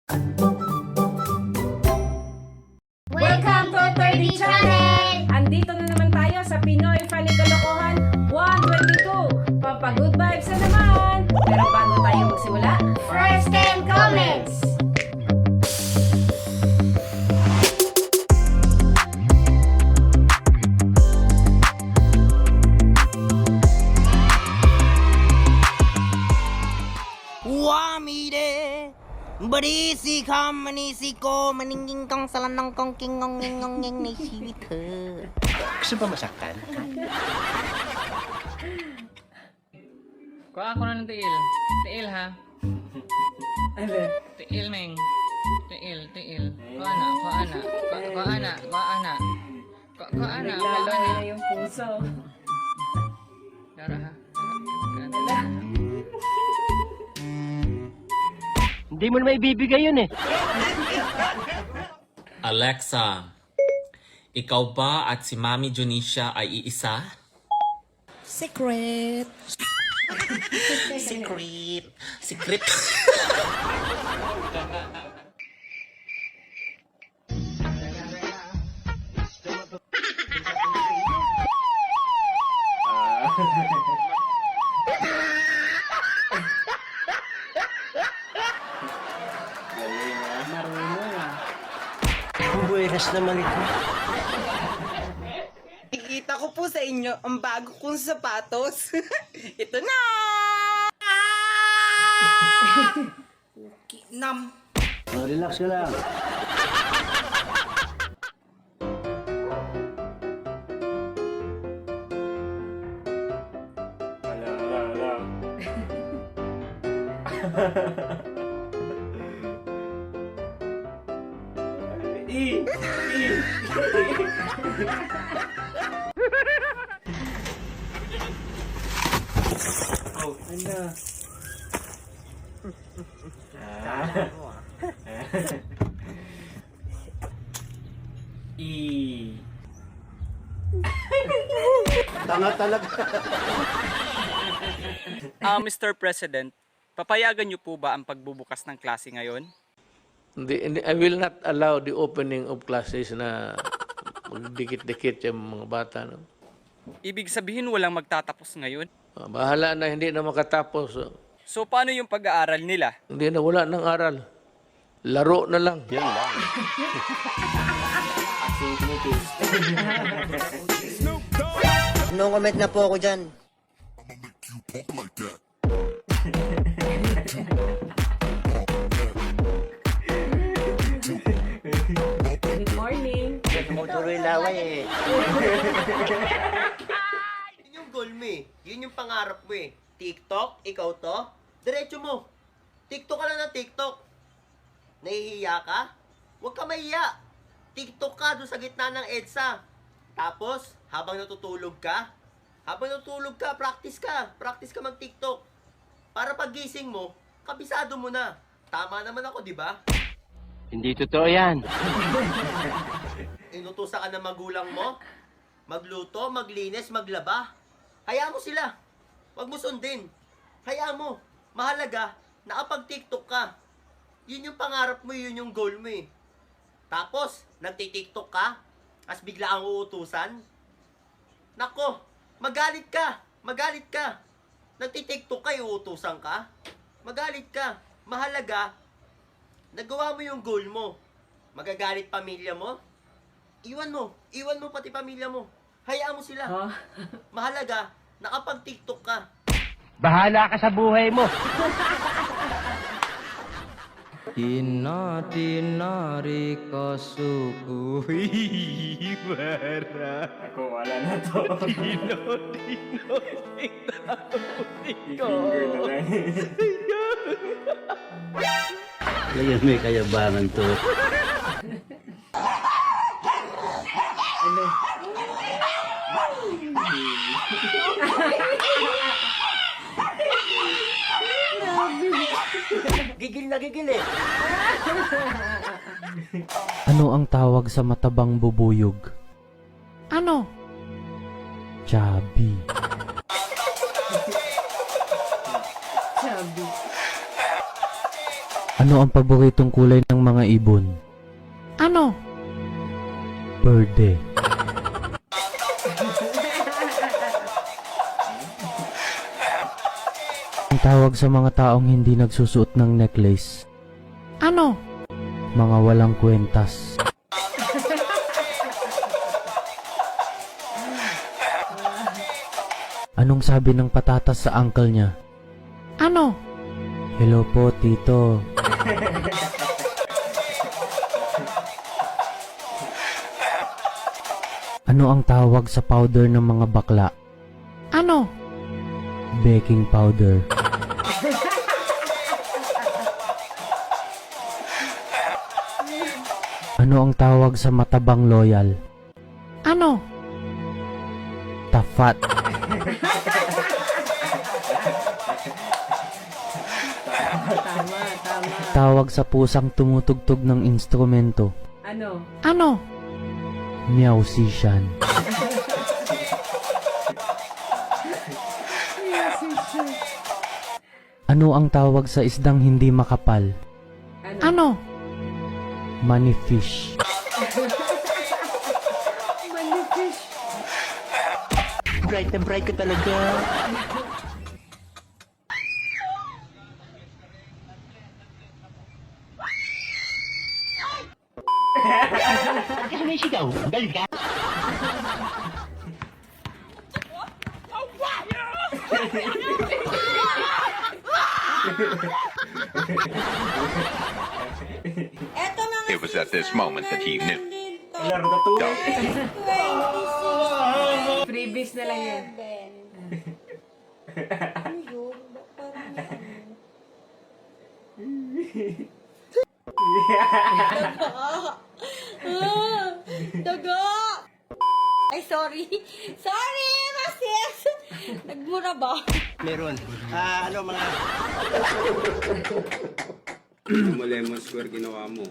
Welcome to 30 Channel! Andito na naman tayo sa Pinoy Funny Kalokohan 122. Pampa-good vibes na naman! Pero bago tayo magsimula, First 10 comments! Wamide Berisi kam manisi ko maninging kong salanang kong kingong ngingong nging ni sivite. Gusto ba masaktan? Kuha ako na ng tiil. Tiil ha. ano? Tiil, Meng. Tiil. Kuha na. Kuha na. Naglalaw na yung puso. Dara ha. Ala. Hindi mo na maibibigay yun eh. Alexa, ikaw ba at si Mami Junicia ay iisa? Secret. Secret. Marunong ah. Buweras naman ito. Ikita ko po sa inyo ang bago kong sapatos. Ito na! Kinam. Oh, relax ka lang. Ano? Tanga talaga. Mr. President, papayagan niyo po ba ang pagbubukas ng klase ngayon? Hindi, I will not allow the opening of classes na magdikit-dikit yung mga bata. No? Ibig sabihin walang magtatapos ngayon? Bahala na hindi na makatapos. So paano yung pag-aaral nila? Hindi na wala ng aral. Laro na lang. Yan lang. No comment na po ako dyan. Good morning. Tumutuloy laway eh. Yun yung goal mo eh. Yun yung pangarap mo eh. TikTok, ikaw to. Diretso mo. TikTok ka lang ng TikTok. Nahihiya ka? Huwag ka mahiya. TikTok ka doon sa gitna ng EDSA. Tapos, habang natutulog ka, practice ka. Practice ka mag-TikTok. Para paggising mo, kabisado mo na. Tama naman ako, di ba? Hindi totoo yan. Inutusan ka ng magulang mo, magluto, maglinis, maglaba. Hayaan mo sila. Huwag mo sundin. Hayaan mo. Mahalaga, nakapag-TikTok ka. Yun yung pangarap mo, yun yung goal mo eh. Tapos, nagti-TikTok ka, as bigla ang uutusan. Nako, magalit ka. Nagti-TikTok ka, uutusan ka. Magalit ka. Mahalaga, nagawa mo yung goal mo. Magagalit pamilya mo. Iwan mo pati pamilya mo. Hayaan mo sila. Oh. Mahalaga, nakapag-TikTok ka. Bahala ka sa buhay mo. Tinari kasuku hibara. Ako wala na to. Ngayon may kayabangan to. Ano? Gigil na gigil eh. Ano ang tawag sa matabang bubuyog? Ano? Chubby. Chubby. Ano ang paboritong kulay ng mga ibon? Ano? Berde. Ang tawag sa mga taong hindi nagsusuot ng necklace? Ano? Mga walang kwentas. Anong sabi ng patatas sa uncle niya? Ano? Hello po, tito. Ano ang tawag sa powder ng mga bakla? Ano? Baking powder. Ano ang tawag sa matabang loyal? Ano? Tafat. Tama, tama. Tawag sa pusang tumutugtog ng instrumento. Ano? Ano? Musician. Ano ang tawag sa isdang hindi makapal? Ano? Moneyfish. Bright na bright ka talaga. Bakit sumisigaw? Galit ka? It was at this moment that he knew. Freebies na lang yan. Daga! Ay, sorry. Sorry, Masis! Nagmura ba? Meron. Ano mga... mo lemon square ginawa mo.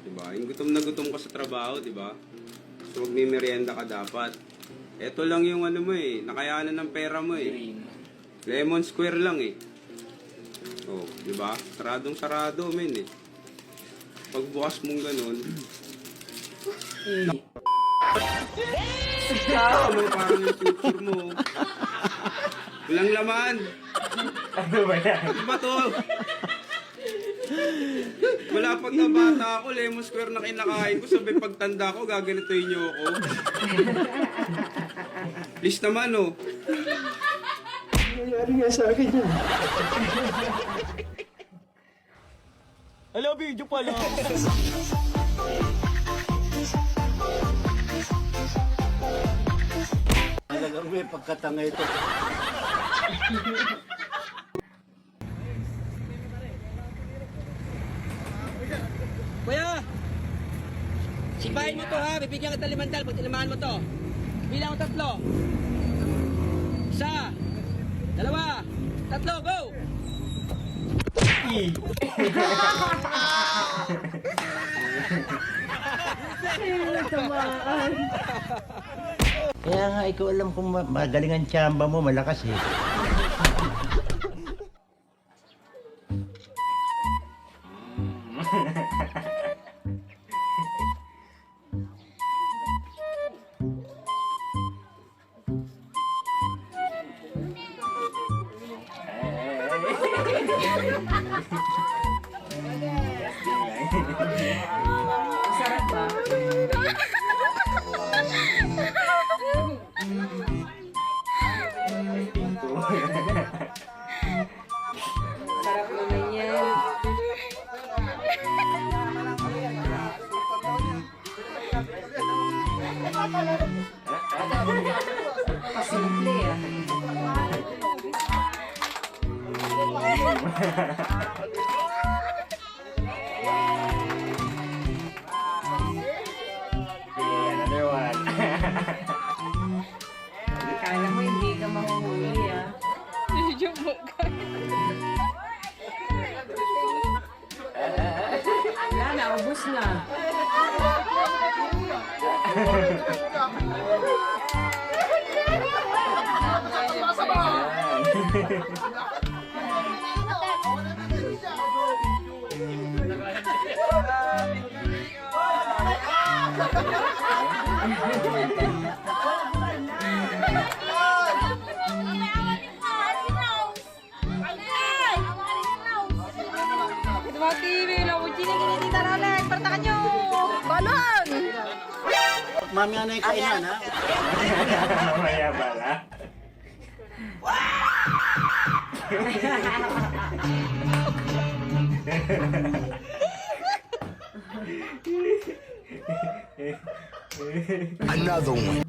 Diba? Yung gutom na gutom ka sa trabaho, diba? So, magmimerienda ka dapat. Ito lang yung ano mo eh, nakayanan ng pera mo eh. Lemon square lang eh. Oh, diba? Saradong sarado, men eh. Pagbukas mong ganun, ano parang yung future mo. Walang laman. Ano ba yan? Ano ba to? Wala pagkabata ako, lemon square na kinakain ko. Sabi pagtanda ko, gaganituin niyo ako. Please naman, oh. Nangyari nga sa akin yun. Hello, video pala. Talagang may pagkatanga ito. Kuya! Sipahin mo to ha, bibigyan kita 500 pag tinamaan mo to. Bilang ko 3. 1, 2, 3, go! Kaya nga, ikaw alam kung magaling ang tsamba mo, malakas eh. Sarap ba? Sarap naman yan. Pasimple ah. Kala mo hindi ka mahuhuli ah. Wala na, ubus na. Mami, ano yung kainan, ha? Mamaya pala. Another one.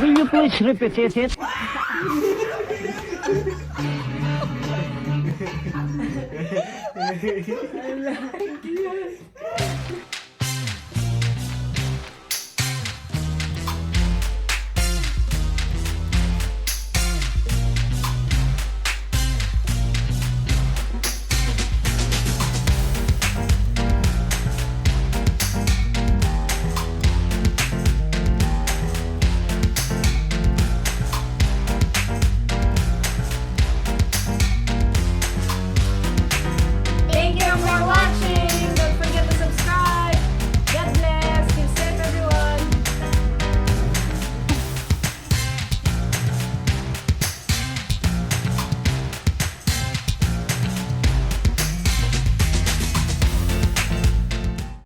Will you please repeat it?